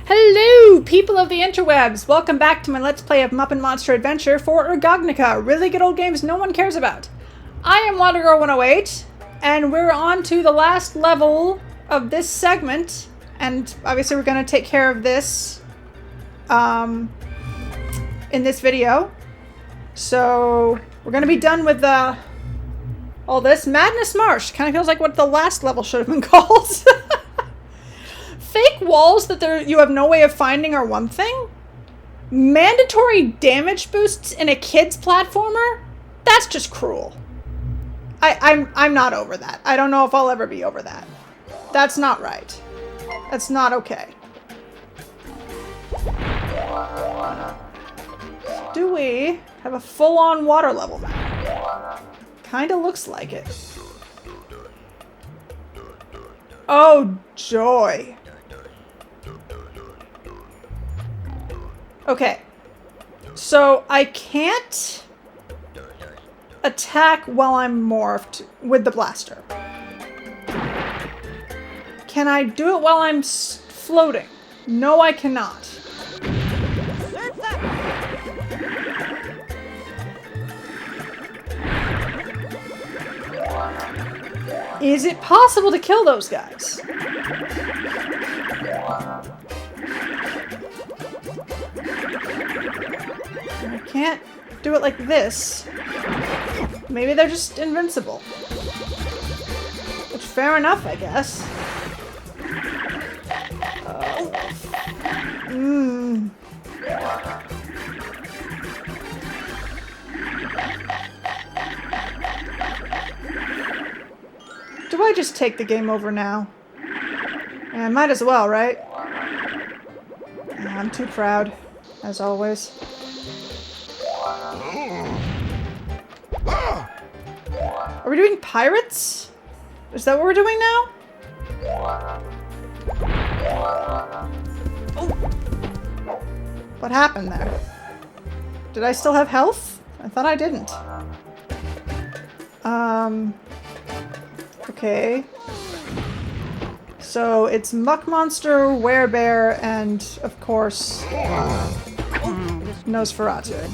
Hello, people of the interwebs! Welcome back to my Let's Play of Muppet Monster Adventure for RGOGNOCA, really good old games no one cares about. I am WaterGirl108, and we're on to the last level of this segment, and obviously we're going to take care of this in this video. So, we're going to be done with all this. Madness Marsh kind of feels like what the last level should have been called. Fake walls that you have no way of finding are one thing. Mandatory damage boosts in a kid's platformer? That's just cruel. I'm not over that. I don't know if I'll ever be over that. That's not right. That's not okay. Do we have a full-on water level map? Kinda looks like it. Oh, joy. Okay, so I can't attack while I'm morphed with the blaster. Can I do it while I'm floating? No, I cannot. Is it possible to kill those guys? I can't do it like this. Maybe they're just invincible. Which, fair enough, I guess. Do I just take the game over now? Yeah, I might as well, right? I'm too proud, as always. Are we doing pirates? Is that what we're doing now? Oh. What happened there? Did I still have health? I thought I didn't. Okay. So it's Muck Monster, Werebear, and of course, Nosferatu.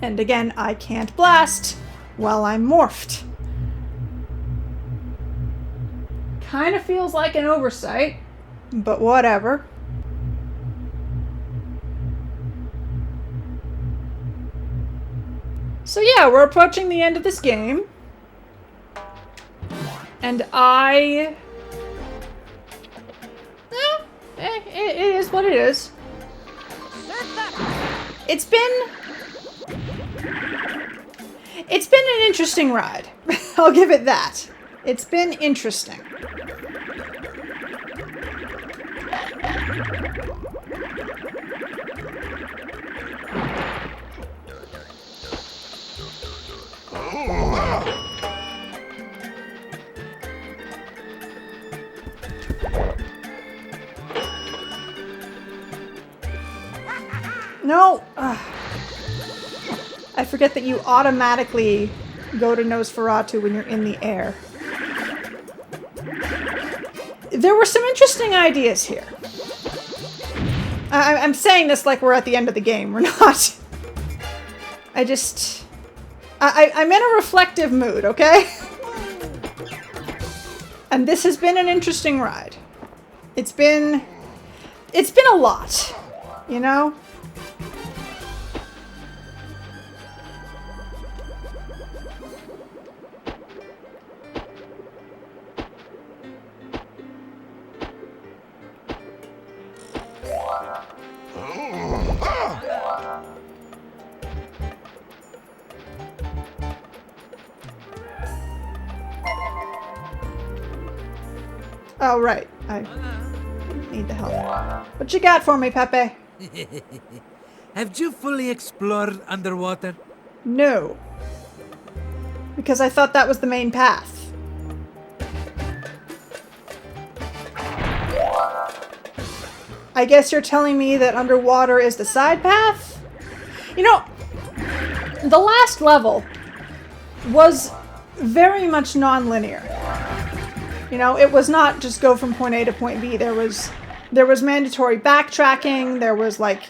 And again, I can't blast while I'm morphed. Kind of feels like an oversight, but whatever. So yeah, we're approaching the end of this game. And it is what it is. It's been an interesting ride. I'll give it that. It's been interesting. No! I forget that you automatically go to Nosferatu when you're in the air. There were some interesting ideas here. I'm saying this like we're at the end of the game. We're not. I'm in a reflective mood, okay? And this has been an interesting ride. It's been a lot, you know? Oh, right. I need the help. What you got for me, Pepe? Have you fully explored underwater? No. Because I thought that was the main path. I guess you're telling me that underwater is the side path? You know, the last level was very much non-linear. You know, it was not just go from point A to point B. There was There was mandatory backtracking. There was like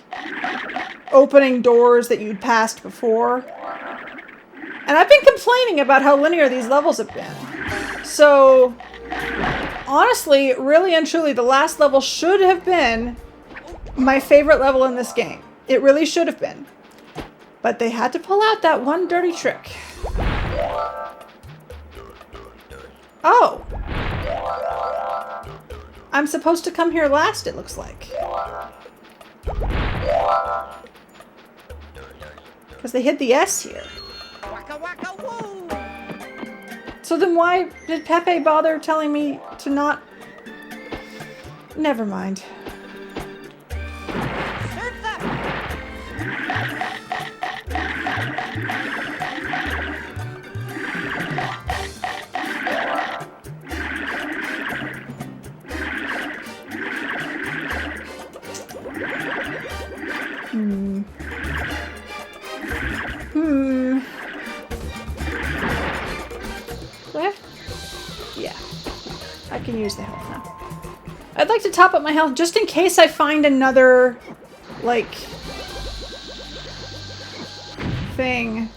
opening doors that you'd passed before. And I've been complaining about how linear these levels have been. So, honestly, really and truly, the last level should have been my favorite level in this game. It really should have been. But they had to pull out that one dirty trick. Oh! I'm supposed to come here last, it looks like. Because they hid the S here. So then why did Pepe bother telling me to not... Never mind. Yeah. I can use the health now. I'd like to top up my health just in case I find another, like, thing.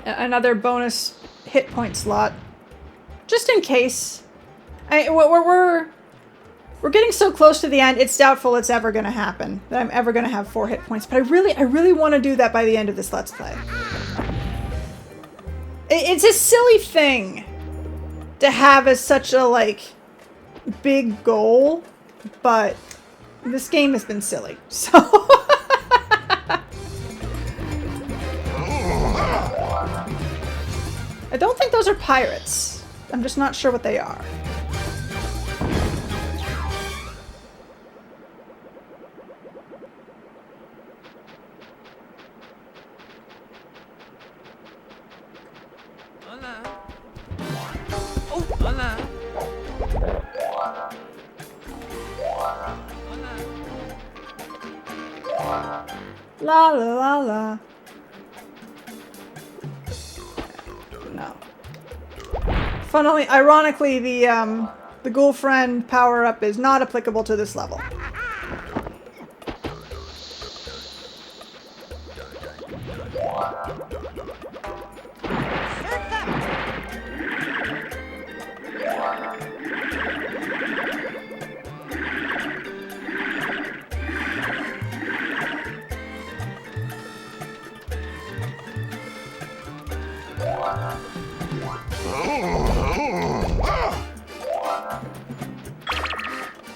Another bonus hit point slot. Just in case. We're getting so close to the end, it's doubtful it's ever going to happen. That I'm ever going to have 4 hit points. But I really want to do that by the end of this Let's Play. It's a silly thing to have as such a, like, big goal. But this game has been silly. So... I don't think those are pirates. I'm just not sure what they are. La la la la. No. Funnily, ironically, the ghoul friend power-up is not applicable to this level.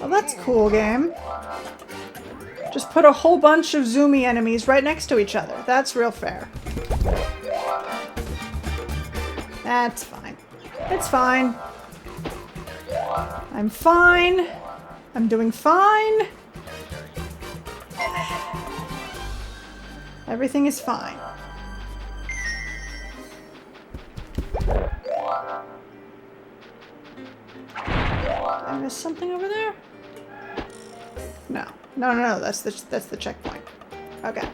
Well, that's cool, game. Just put a whole bunch of zoomy enemies right next to each other. That's real fair. That's fine. It's fine. I'm fine. I'm doing fine. Everything is fine. Did I miss something over there? No. No. That's the checkpoint. Okay.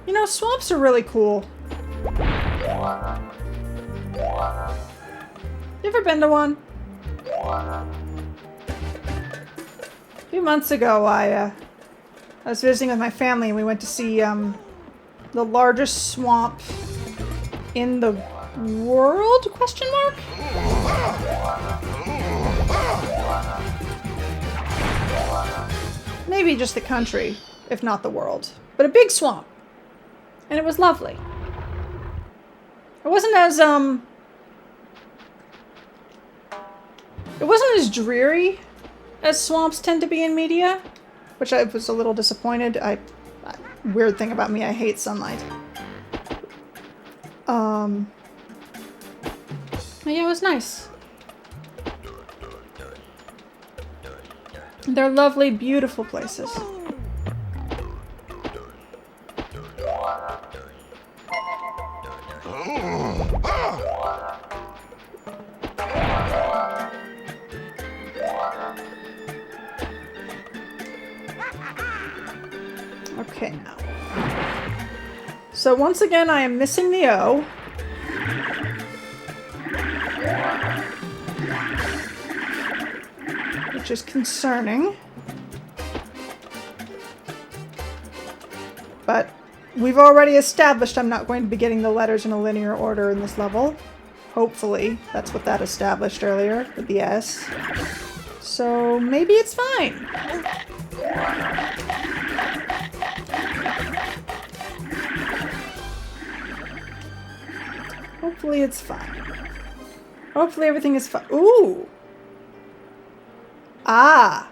You know, swamps are really cool. You ever been to one? A few months ago, I was visiting with my family and we went to see the largest swamp in the world? Question mark? Maybe just the country, if not the world. But a big swamp. And it was lovely. It wasn't as it wasn't as dreary as swamps tend to be in media, which I was a little disappointed. Weird thing about me, I hate sunlight. Yeah, it was nice. They're lovely, beautiful places. Okay, now. So once again, I am missing the O. Which is concerning. But we've already established I'm not going to be getting the letters in a linear order in this level. Hopefully. That's what that established earlier with the S. So maybe it's fine. Hopefully it's fine. Hopefully everything is fine. Ooh! Ah!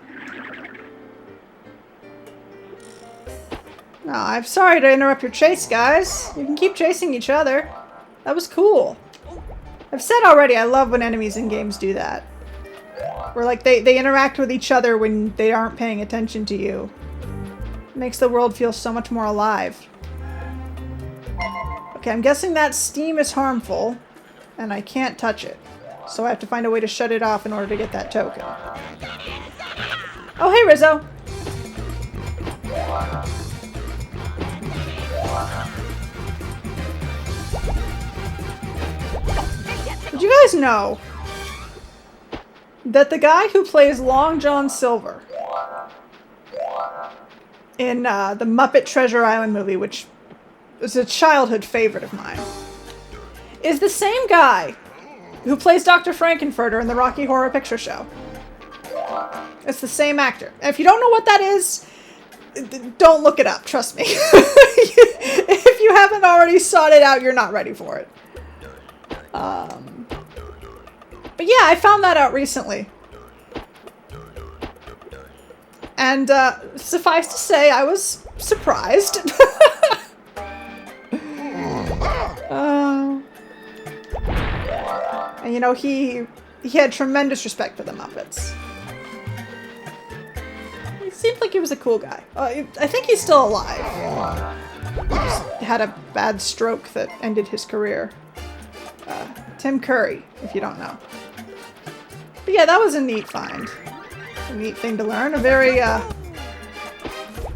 No, I'm sorry to interrupt your chase, guys. You can keep chasing each other. That was cool. I've said already, I love when enemies in games do that. Where, like, they interact with each other when they aren't paying attention to you. It makes the world feel so much more alive. Okay, I'm guessing that steam is harmful, and I can't touch it. So I have to find a way to shut it off in order to get that token. Oh, hey, Rizzo! Did you guys know that the guy who plays Long John Silver in the Muppet Treasure Island movie, which is a childhood favorite of mine, is the same guy who plays Dr. Frankenfurter in the Rocky Horror Picture Show? It's the same actor. And if you don't know what that is, don't look it up, trust me. If you haven't already sought it out, you're not ready for it. But yeah, I found that out recently. And suffice to say, I was surprised. And you know, he had tremendous respect for the Muppets. He seemed like he was a cool guy. I think he's still alive. He just had a bad stroke that ended his career. Tim Curry, if you don't know. But yeah, that was a neat find. A neat thing to learn. A very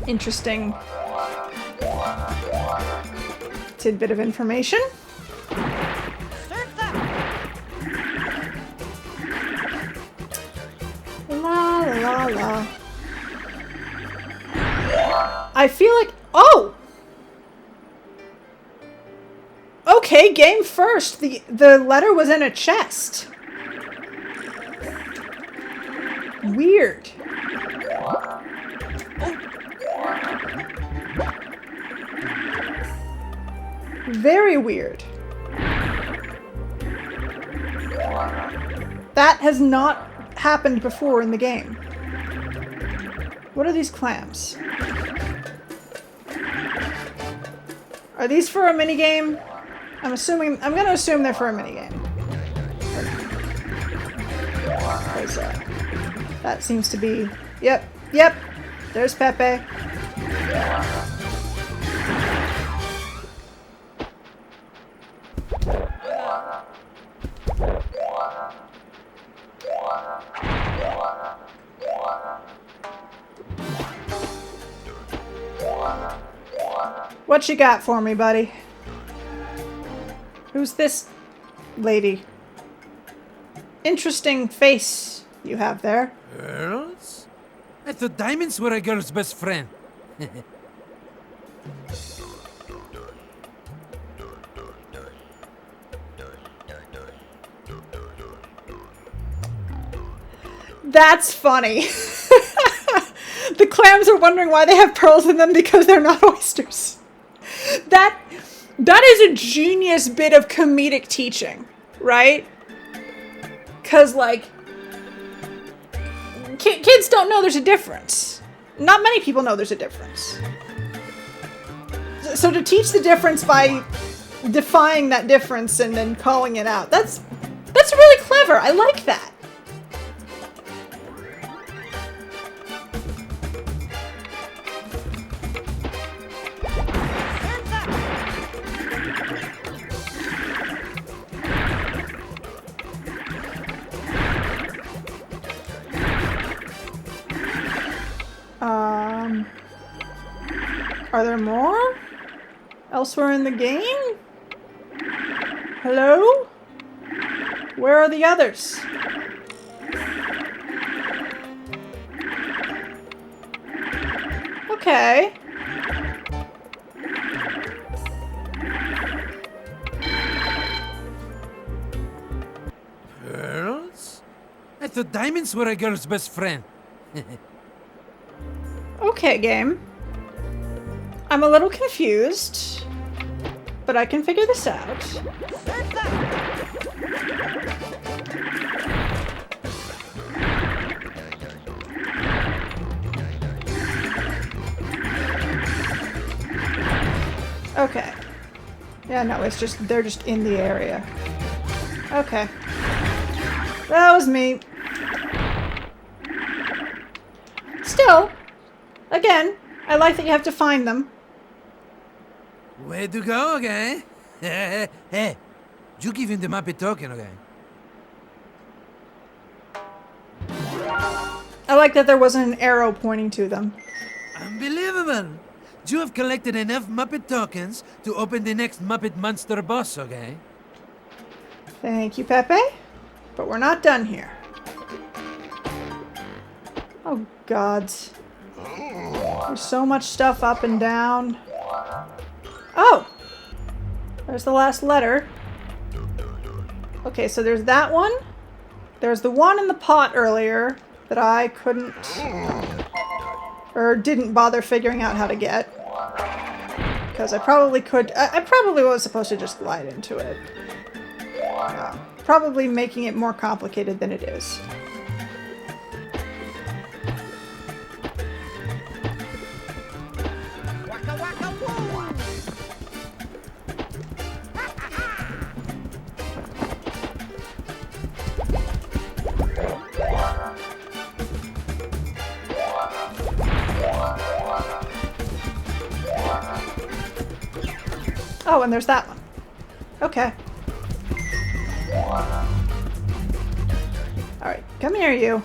interesting tidbit of information. La la la. I feel like... Oh! Okay, game first. The letter was in a chest. Weird. Very weird. That has not happened before in the game. What are these clams? Are these for a minigame? I'm gonna assume they're for a minigame. Because, that seems to be... Yep, there's Pepe. What you got for me, buddy? Who's this lady? Interesting face you have there. Girls? I thought diamonds were a girl's best friend. That's funny. The clams are wondering why they have pearls in them because they're not oysters. That is a genius bit of comedic teaching, right? Because, like, kids don't know there's a difference. Not many people know there's a difference. So to teach the difference by defying that difference and then calling it out, that's really clever. I like that. Are there more? Elsewhere in the game? Hello? Where are the others? Okay. Pearls? I thought diamonds were a girl's best friend. Okay, game. I'm a little confused, but I can figure this out. Okay. Yeah, no, it's just, they're just in the area. Okay. That was me. Still, again, I like that you have to find them. Way to go, okay? Hey, you give him the Muppet token, okay? I like that there wasn't an arrow pointing to them. Unbelievable! You have collected enough Muppet tokens to open the next Muppet monster boss, okay? Thank you, Pepe. But we're not done here. Oh, gods. There's so much stuff up and down. Oh! There's the last letter. Okay, so there's that one. There's the one in the pot earlier that I couldn't... or didn't bother figuring out how to get. Because I probably could... I probably was supposed to just glide into it. Yeah. Probably making it more complicated than it is. Oh, and there's that one. Okay. Alright, come here, you.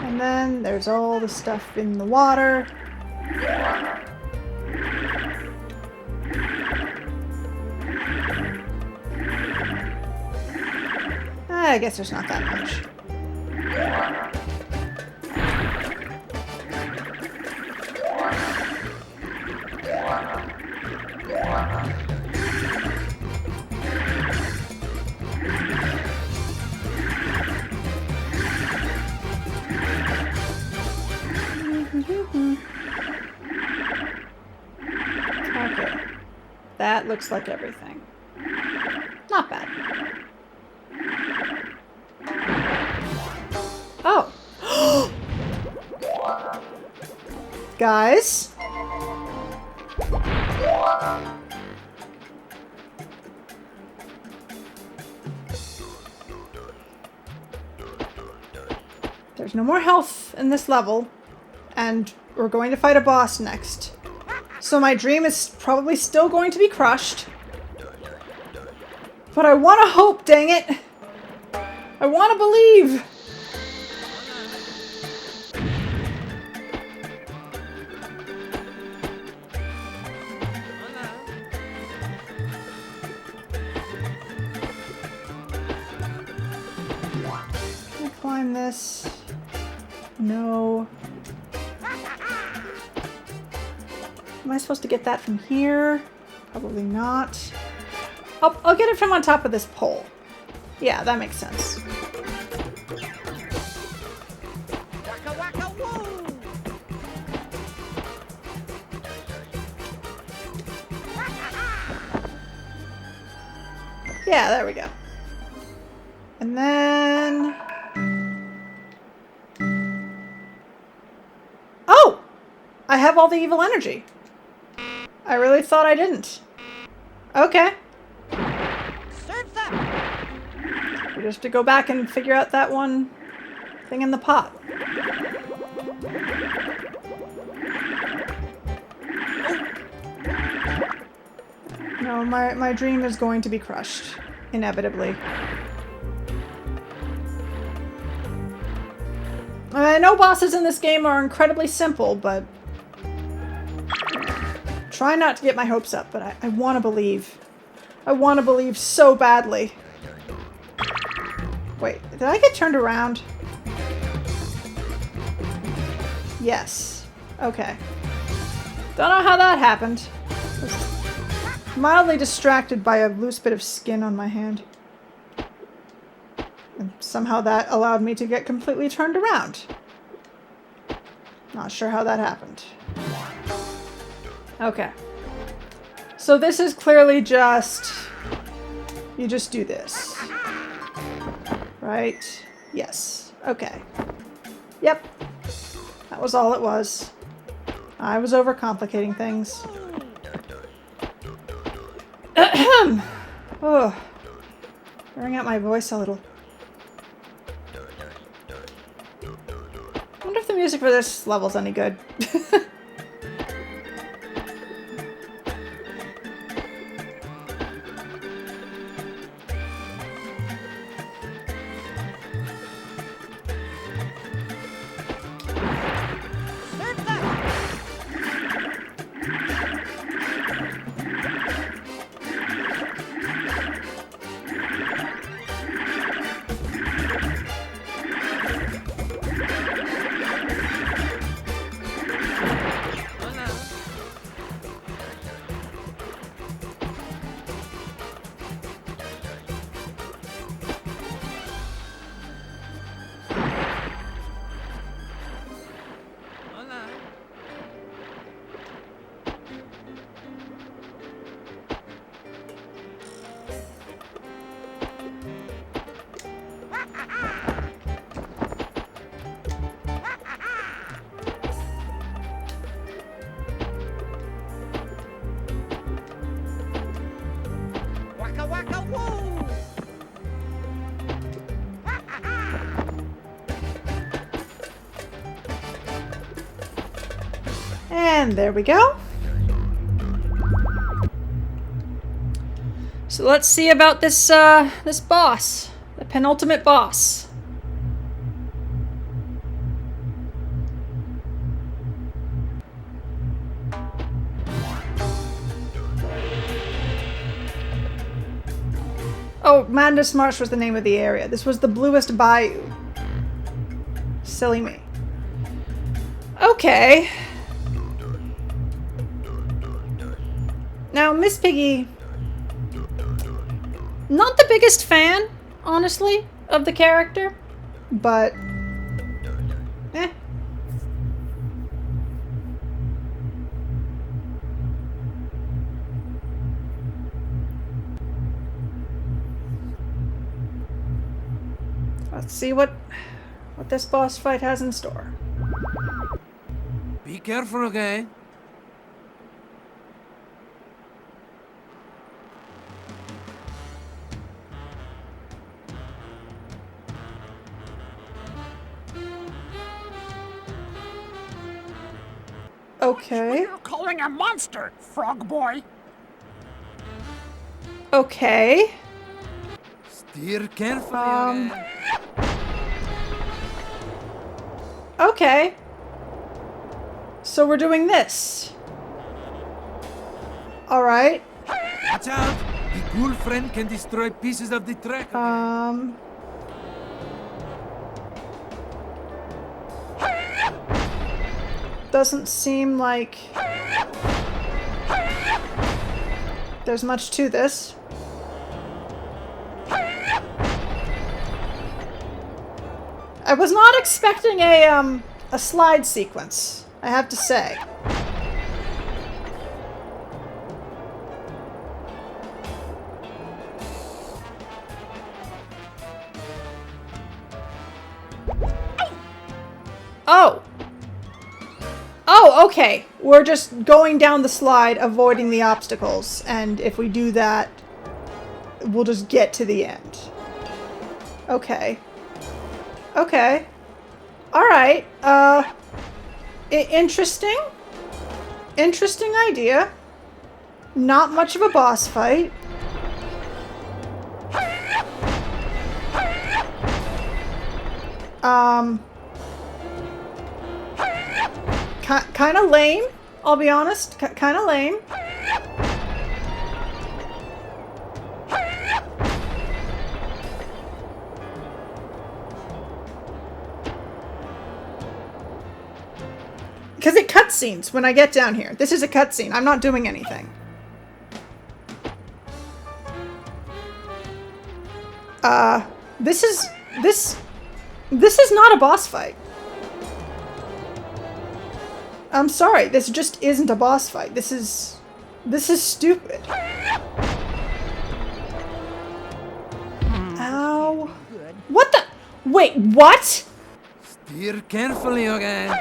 And then there's all the stuff in the water. I guess there's not that much. Okay. That looks like everything. Not bad. Oh. Guys. There's no more health in this level, and we're going to fight a boss next. So my dream is probably still going to be crushed. But I want to hope, dang it. I want to believe. Can I climb this? No. Am I supposed to get that from here? Probably not. I'll get it from on top of this pole. Yeah, that makes sense. Yeah, there we go. And then... Oh! I have all the evil energy. I really thought I didn't. Okay. We just have to go back and figure out that one thing in the pot. No, my dream is going to be crushed. Inevitably. I know bosses in this game are incredibly simple, but... Try not to get my hopes up, but I want to believe. I want to believe so badly. Wait, did I get turned around? Yes. Okay. Don't know how that happened. I was mildly distracted by a loose bit of skin on my hand. And somehow that allowed me to get completely turned around. Not sure how that happened. Okay. So this is clearly just... You just do this. Right? Yes. Okay. Yep. That was all it was. I was overcomplicating things. Oh. Bring out my voice a little. I wonder if the music for this level's any good. And there we go. So let's see about this this boss, the penultimate boss. Oh, Madness Marsh was the name of the area. This was the Bluest Bayou. Silly me. Okay. Now, Miss Piggy, not the biggest fan, honestly, of the character, but, eh. Let's see what this boss fight has in store. Be careful, okay? Okay. You're calling a monster, frog boy. Okay. Steer carefully, okay? Okay. So we're doing this. Alright. Watch out! The ghoul friend can destroy pieces of the track. Doesn't seem like there's much to this. I was not expecting a slide sequence, I have to say. Oh. Oh, okay. We're just going down the slide, avoiding the obstacles, and if we do that, we'll just get to the end. Okay. Okay. Alright. Interesting. Interesting idea. Not much of a boss fight. Kind of lame, I'll be honest. Kind of lame. Because it cutscenes when I get down here. This is a cutscene. I'm not doing anything. This is not a boss fight. I'm sorry, this just isn't a boss fight. This is stupid. Ow. What the? Wait, what? Steer carefully, okay?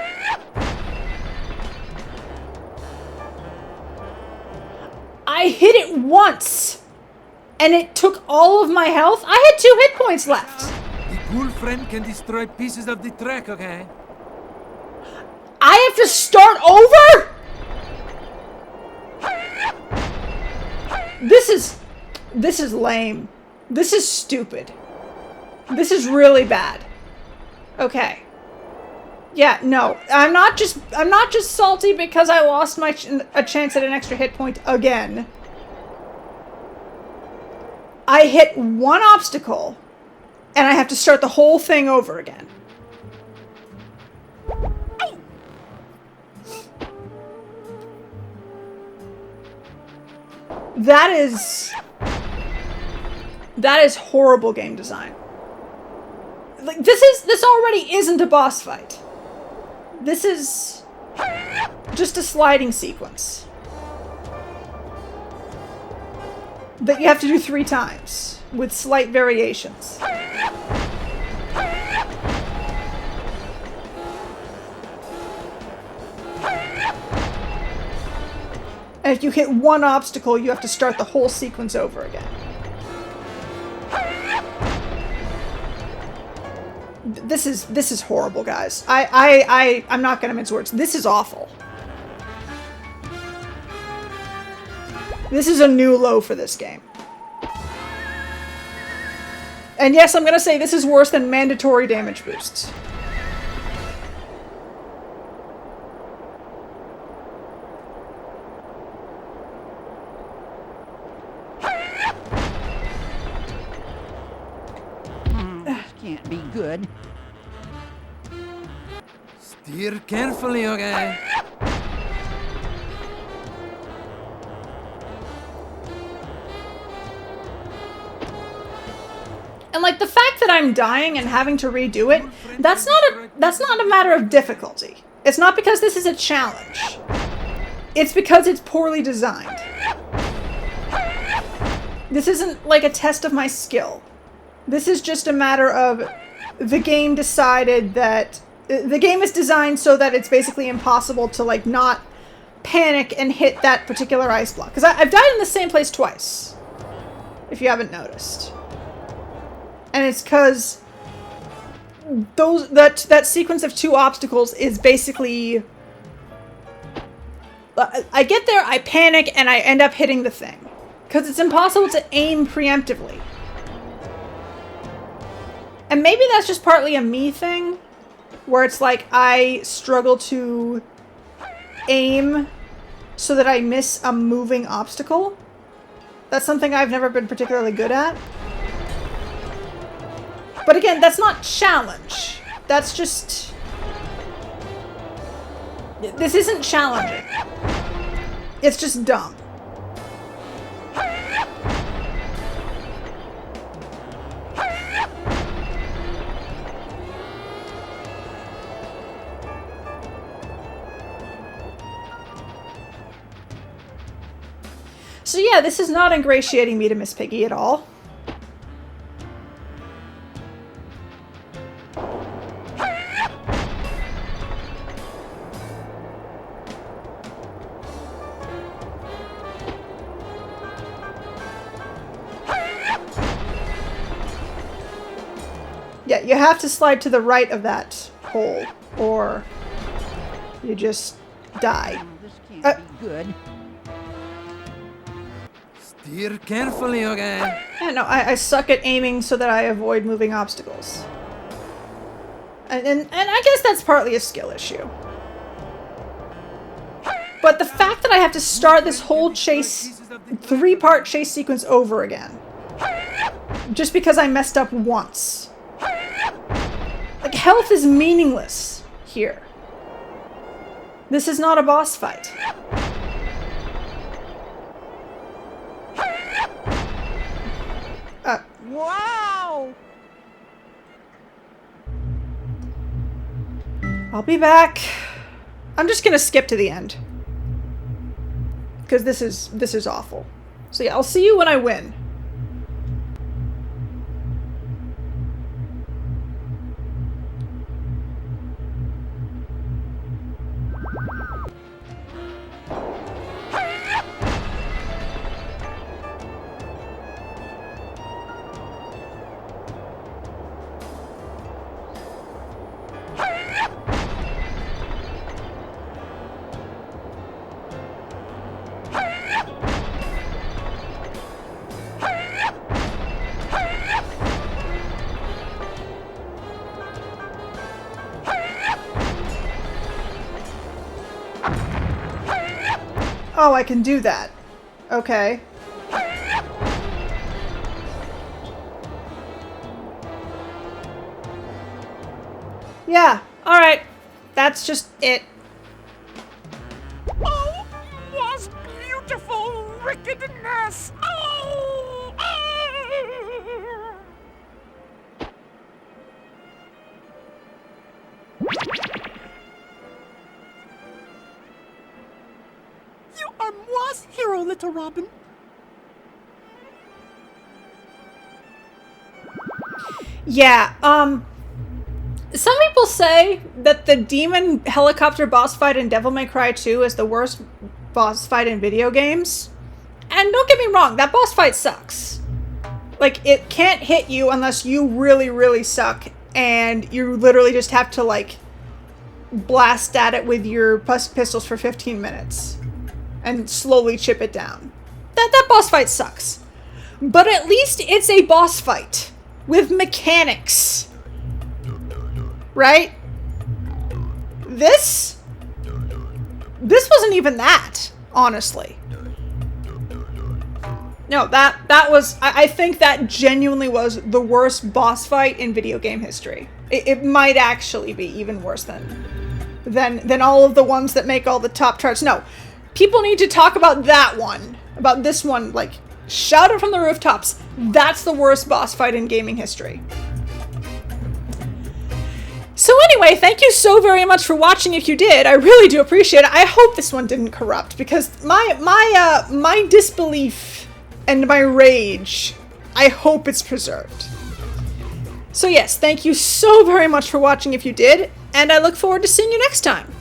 I hit it once, and it took all of my health. I had 2 hit points left. The ghoul friend can destroy pieces of the track, okay? I have to start over? This is lame. This is stupid. This is really bad. Okay. Yeah, no. I'm not just salty because I lost a chance at an extra hit point again. I hit one obstacle and I have to start the whole thing over again. That is horrible game design. Like this already isn't a boss fight. This is just a sliding sequence that you have to do 3 times with slight variations. And if you hit one obstacle, you have to start the whole sequence over again. This is horrible, guys. I'm not gonna mince words. This is awful. This is a new low for this game. And yes, I'm gonna say this is worse than mandatory damage boosts. Can't be good. Steer carefully, okay? And like the fact that I'm dying and having to redo it, that's not a matter of difficulty. It's not because this is a challenge. It's because it's poorly designed. This isn't like a test of my skill. This is just a matter of the game decided that the game is designed so that it's basically impossible to like not panic and hit that particular ice block. Because I've died in the same place twice, if you haven't noticed. And it's because that sequence of 2 obstacles is basically... I get there, I panic, and I end up hitting the thing. Because it's impossible to aim preemptively. And maybe that's just partly a me thing, where it's like I struggle to aim so that I miss a moving obstacle. That's something I've never been particularly good at. But again, that's not challenge. That's just... This isn't challenging. It's just dumb. So yeah, this is not ingratiating me to Miss Piggy at all. Yeah, you have to slide to the right of that hole, or you just die. This can't be good. Steer carefully, okay? Yeah, no, I suck at aiming so that I avoid moving obstacles. And I guess that's partly a skill issue. But the fact that I have to start this whole chase, 3-part chase sequence over again. Just because I messed up once. Like, health is meaningless here. This is not a boss fight. Wow! I'll be back. I'm just gonna skip to the end. Because this is awful. So yeah, I'll see you when I win. Oh, I can do that. Okay. Yeah, alright. That's just it. Oh, was beautiful wickedness! Oh! You are Moi's hero, little Robin. Yeah, some people say that the demon helicopter boss fight in Devil May Cry 2 is the worst boss fight in video games. And don't get me wrong, that boss fight sucks. Like, it can't hit you unless you really, really suck, and you literally just have to, like, blast at it with your pistols for 15 minutes. And slowly chip it down. That boss fight sucks. But at least it's a boss fight. With mechanics. Right? This wasn't even that, honestly. No, that was, I think that genuinely was the worst boss fight in video game history. It might actually be even worse than all of the ones that make all the top charts. No, people need to talk about that one, about this one, like, shout it from the rooftops. That's the worst boss fight in gaming history. So anyway, thank you so very much for watching if you did. I really do appreciate it. I hope this one didn't corrupt, because my disbelief and my rage, I hope it's preserved. So yes, thank you so very much for watching if you did, and I look forward to seeing you next time.